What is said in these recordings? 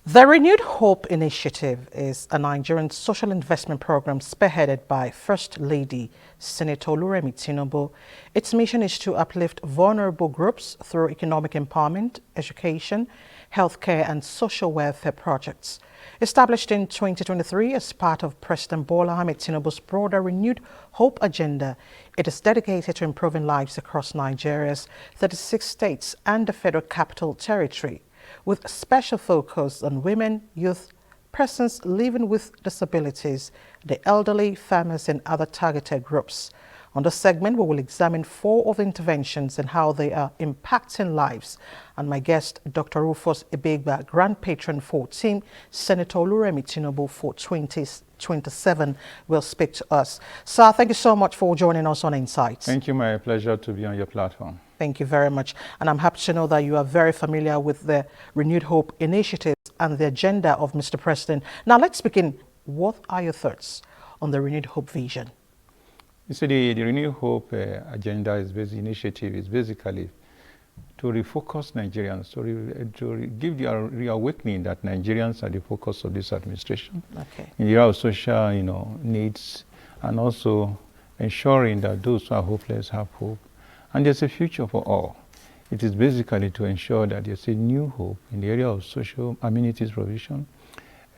The Renewed Hope Initiative is a Nigerian social investment program spearheaded by First Lady Senator Oluremi Tinubu. Its mission is to uplift vulnerable groups through economic empowerment, education, healthcare and social welfare projects. Established in 2023 as part of President Bola Ahmed Tinubu's broader Renewed Hope agenda, it is dedicated to improving lives across Nigeria's 36 states and the Federal Capital Territory, with special focus on women, youth, persons living with disabilities, the elderly, farmers, and other targeted groups. On this segment, we will examine 4 of the interventions and how they are impacting lives. And my guest, Dr. Rufus Ebegba, Grand Patron for Team Senator Oluremi Tinubu for 2027, will speak to us. Sir, thank you so much for joining us on Insights. Thank you. My pleasure to be on your platform. Thank you very much. And I'm happy to know that you are very familiar with the Renewed Hope initiatives and the agenda of Mr. President. Now, let's begin. What are your thoughts on the Renewed Hope vision? You see, the Renewed Hope agenda initiative is basically to refocus Nigerians, to give the reawakening that Nigerians are the focus of this administration. Okay. In the area of social, needs, and also ensuring that those who are hopeless have hope. And there's a future for all. It is basically to ensure that there's a new hope in the area of social amenities provision,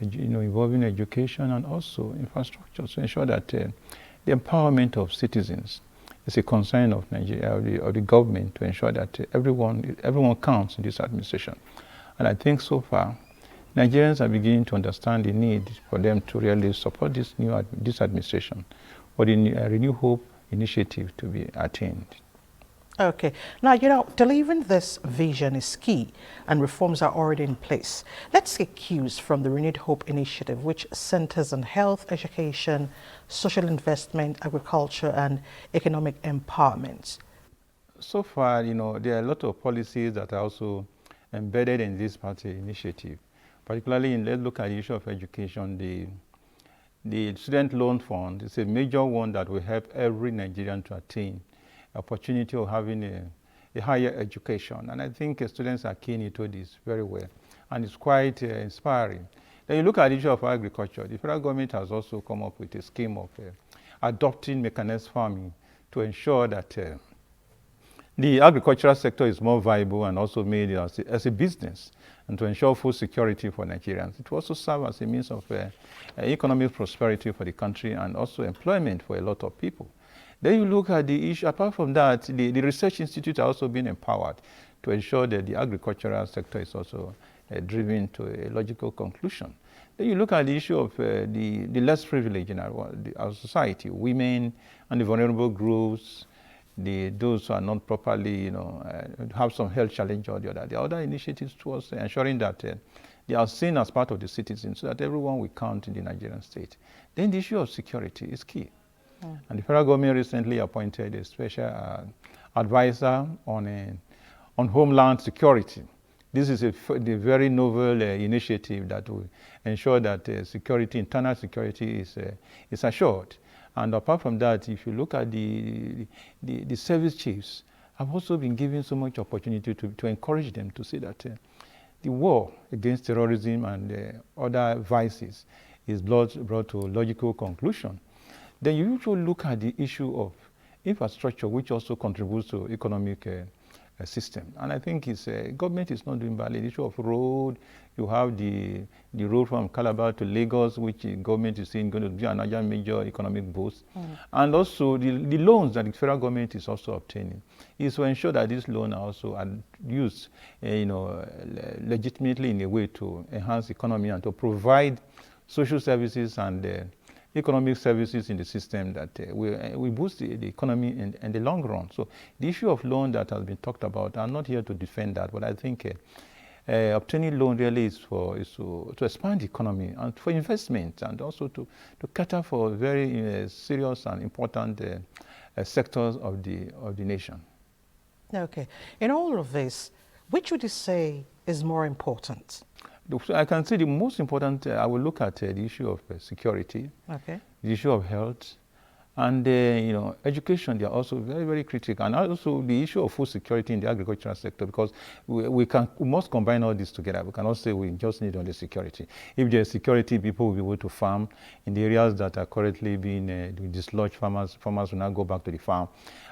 involving education and also infrastructure, to ensure that the empowerment of citizens is a concern of Nigeria, of the government, to ensure that everyone counts in this administration. And I think so far, Nigerians are beginning to understand the need for them to really support this administration, for the Renew Hope initiative to be attained. Okay. Now, delivering this vision is key and reforms are already in place. Let's get cues from the Renewed Hope initiative, which centers on health, education, social investment, agriculture, and economic empowerment. So far, there are a lot of policies that are also embedded in this party initiative. Particularly let's look at the issue of education. The student loan fund is a major one that will help every Nigerian to attain opportunity of having a higher education. And I think students are keen into this very well. And it's quite inspiring. Then you look at the issue of agriculture. The federal government has also come up with a scheme of adopting mechanized farming to ensure that the agricultural sector is more viable and also made as a business, and to ensure food security for Nigerians. It will also serve as a means of economic prosperity for the country and also employment for a lot of people. Then you look at the issue, apart from that, the research institutes are also being empowered to ensure that the agricultural sector is also driven to a logical conclusion. Then you look at the issue of the less privileged in our society, women and the vulnerable groups, those who are not properly, have some health challenge or the other. The other initiatives towards ensuring that they are seen as part of the citizens so that everyone will count in the Nigerian state. Then the issue of security is key. And the federal government recently appointed a special advisor on homeland security. This is the very novel initiative that will ensure that internal security is assured. And apart from that, if you look at the service chiefs, have also been given so much opportunity to encourage them to see that the war against terrorism and other vices is brought to a logical conclusion. Then you usually look at the issue of infrastructure, which also contributes to economic system. And I think government is not doing badly. The issue of road, you have the road from Calabar to Lagos, which the government is saying going to be another major economic boost. And also the loans that the federal government is also obtaining is to ensure that these loans are also used legitimately in a way to enhance the economy and to provide social services and economic services in the system that will boost the economy in the long run. So the issue of loan that has been talked about, I'm not here to defend that, but I think obtaining loan really is to expand the economy and for investment, and also to cater for very serious and important sectors of the nation. Okay. In all of this, which would you say is more important? I can say the most important, I will look at the issue of security, okay, the issue of health, And education, they are also very, very critical. And also the issue of food security in the agricultural sector, because we must combine all this together. We cannot say we just need only security. If there's security, people will be able to farm in the areas that are currently being dislodged. Farmers will now go back to the farm.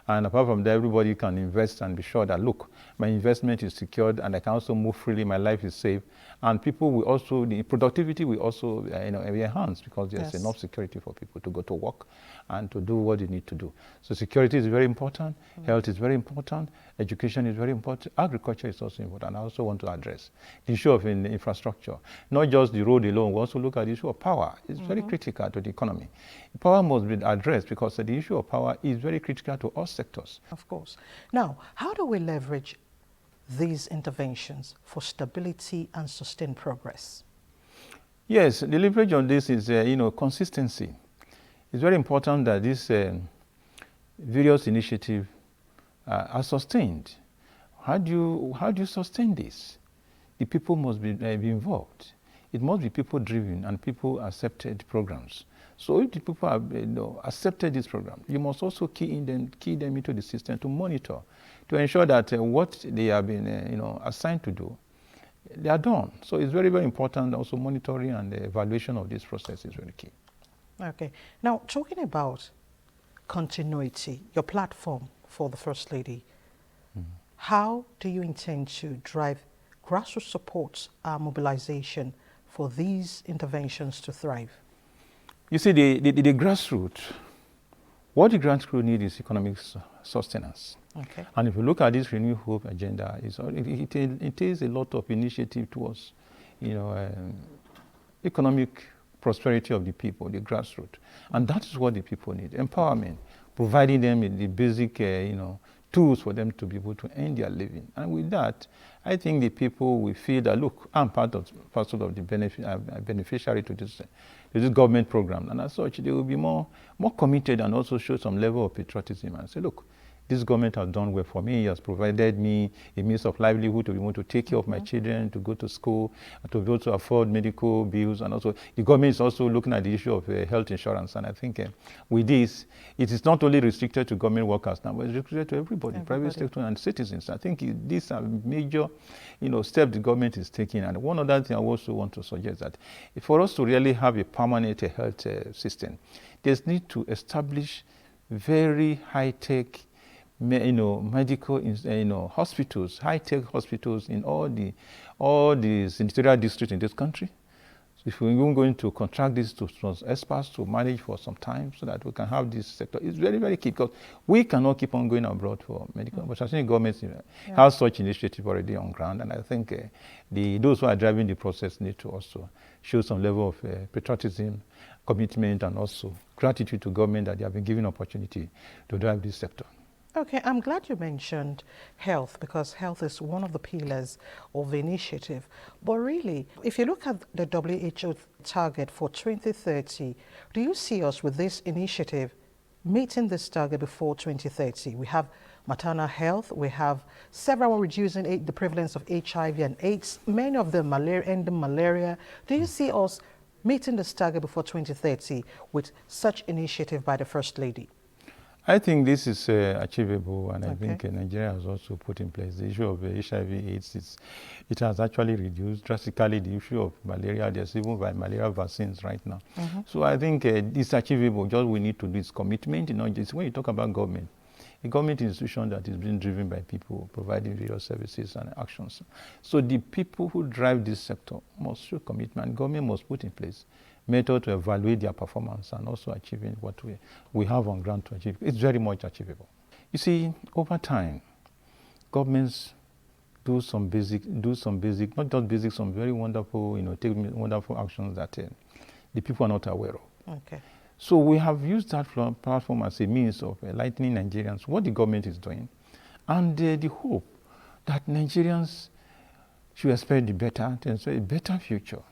And apart from that, everybody can invest and be sure that, look, my investment is secured and I can also move freely, my life is safe. And people will also, the productivity will also be enhanced, because there's enough security for people to go to work and to do what they need to do. So security is very important, health is very important, education is very important, agriculture is also important. I also want to address the issue of infrastructure, not just the road alone. We also look at the issue of power. It's very critical to the economy. Power must be addressed, because the issue of power is very critical to all sectors. Of course. Now, how do we leverage these interventions for stability and sustained progress? Yes, the leverage on this is, consistency. It's very important that these various initiatives are sustained. How do you sustain this? The people must be involved. It must be people-driven and people-accepted programs. So if the people have accepted this program, you must also key them into the system to monitor, to ensure that what they have been assigned to do, they are done. So it's very, very important. Also monitoring and the evaluation of this process is very key. Okay. Now, talking about continuity, your platform for the First Lady, how do you intend to drive grassroots support mobilization for these interventions to thrive? You see, the grassroots, what the grassroots need is economic sustenance. Okay. And if you look at this Renew Hope agenda, it is a lot of initiative towards, economic prosperity of the people, the grassroots. And that is what the people need, empowerment, providing them with the basic, tools for them to be able to earn their living. And with that, I think the people will feel that, look, I'm part of the beneficiary to this government program. And as such, they will be more committed and also show some level of patriotism and say, look, this government has done well for me. It has provided me a means of livelihood to be able to take care of my children, to go to school, and to be able to afford medical bills. And also, the government is also looking at the issue of health insurance. And I think with this, it is not only restricted to government workers now, but it's restricted to everybody, private sector and citizens. I think these are major, steps the government is taking. And one other thing I also want to suggest that for us to really have a permanent health system, there's need to establish very high-tech medical, hospitals, high-tech hospitals in all the senatorial districts in this country. So if we're even going to contract this to experts to manage for some time so that we can have this sector, it's very, very key, because we cannot keep on going abroad for medical. But I think governments have such initiative already on ground, and I think those who are driving the process need to also show some level of patriotism, commitment, and also gratitude to government that they have been given opportunity to drive this sector. Okay, I'm glad you mentioned health, because health is one of the pillars of the initiative. But really, if you look at the WHO target for 2030, do you see us with this initiative meeting this target before 2030? We have maternal health, we have several reducing the prevalence of HIV and AIDS, many of them ending malaria. Do you see us meeting this target before 2030 with such initiative by the First Lady? I think this is achievable, and I think Nigeria has also put in place the issue of HIV/AIDS. It has actually reduced drastically the issue of malaria. There's even malaria vaccines right now. So I think it's achievable. Just we need to do this commitment. Just when you talk about government, a government institution that is being driven by people providing various services and actions. So the people who drive this sector must show commitment. Government must put in place method to evaluate their performance and also achieving what we have on ground to achieve. It's very much achievable. You see, over time, governments do some basic, not just basic, some very wonderful, take wonderful actions that the people are not aware of. Okay. So we have used that platform as a means of enlightening Nigerians what the government is doing, and the hope that Nigerians should expect a better future.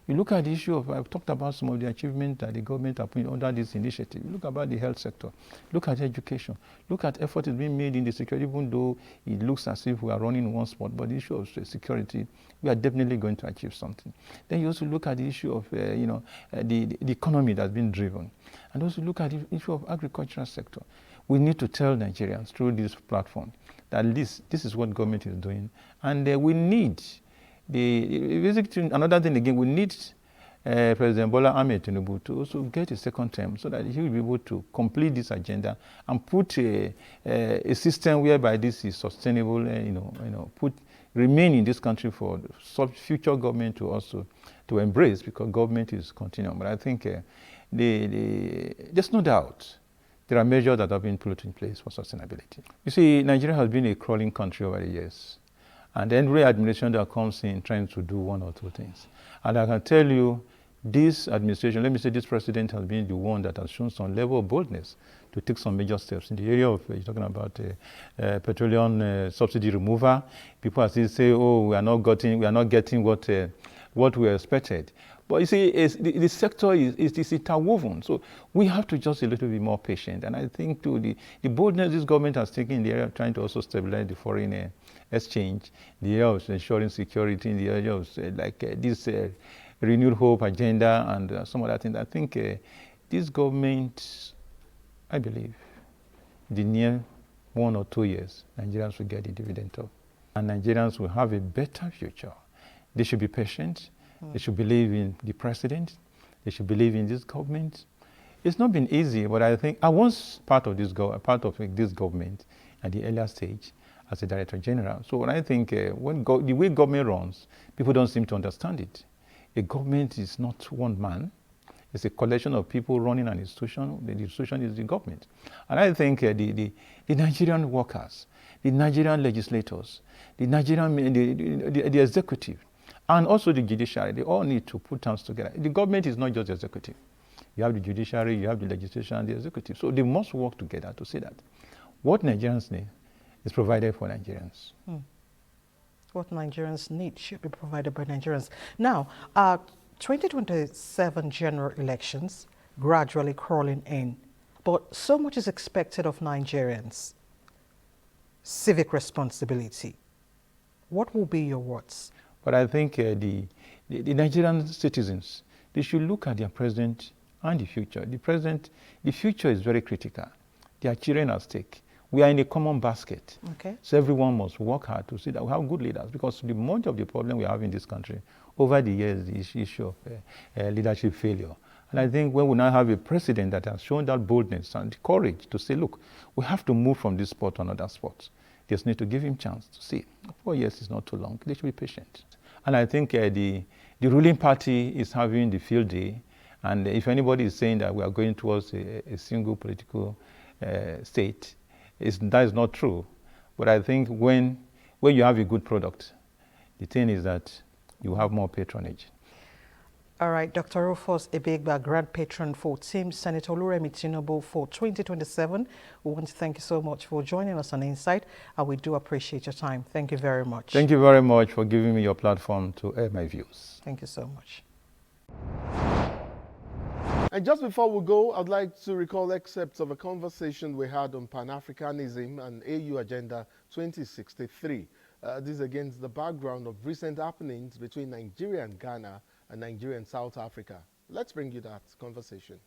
You look at the issue of, I've talked about some of the achievements that the government are putting under this initiative. You look about the health sector, look at education, look at effort is being made in the security, even though it looks as if we are running one spot, but the issue of security, we are definitely going to achieve something. Then you also look at the issue of, the economy that's been driven, and also look at the issue of agricultural sector. We need to tell Nigerians through this platform that this is what government is doing, and we need another thing again, we need President Bola Ahmed Tinubu to also get a second term so that he will be able to complete this agenda and put a system whereby this is sustainable, remain in this country for future government to also to embrace, because government is continuing. But I think there's no doubt there are measures that have been put in place for sustainability. You see, Nigeria has been a crawling country over the years. And every administration that comes in trying to do one or two things. And I can tell you, this administration, let me say this president has been the one that has shown some level of boldness to take some major steps in the area of, you're talking about petroleum subsidy removal. People are still saying, oh, we are not getting what we expected. But you see, the sector is interwoven. So we have to just a little bit more patient. And I think too, the boldness this government has taken in the area of trying to also stabilize the foreign exchange, the area of ensuring security, in the area of this renewed hope agenda and some other things. I think this government, I believe, the near 1 or 2 years, Nigerians will get the dividend of. And Nigerians will have a better future. They should be patient. They should believe in the president. They should believe in this government. It's not been easy, but I think I was part of this government at the earlier stage as a director general. So when I think the way government runs, people don't seem to understand it. A government is not one man. It's a collection of people running an institution. The institution is the government. And I think the Nigerian workers, the Nigerian legislators, the executive, and also the judiciary, they all need to put hands together. The government is not just the executive. You have the judiciary, you have the legislation, and the executive. So they must work together to say that what Nigerians need is provided for Nigerians. What Nigerians need should be provided by Nigerians. Now, 2027 general elections gradually crawling in, but so much is expected of Nigerians. Civic responsibility. What will be your words? But I think the Nigerian citizens, they should look at their president and the future. The future is very critical. There are children at stake. We are in a common basket. Okay. So everyone must work hard to see that we have good leaders, because the much of the problem we have in this country over the years is the issue of leadership failure. And I think when we now have a president that has shown that boldness and the courage to say, look, we have to move from this spot to another spot. Just need to give him a chance to see. 4 years is not too long. They should be patient. And I think the ruling party is having the field day. And if anybody is saying that we are going towards a single political state, that is not true. But I think when you have a good product, the thing is that you have more patronage. All right, Dr. Rufus Ebegba, Grand Patron for Team Senator Oluremi Tinubu for 2027. We want to thank you so much for joining us on Insight, and we do appreciate your time. Thank you very much. Thank you very much for giving me your platform to air my views. Thank you so much. And just before we go, I'd like to recall excerpts of a conversation we had on Pan-Africanism and AU Agenda 2063. This against the background of recent happenings between Nigeria and Ghana and Nigeria and South Africa. Let's bring you that conversation.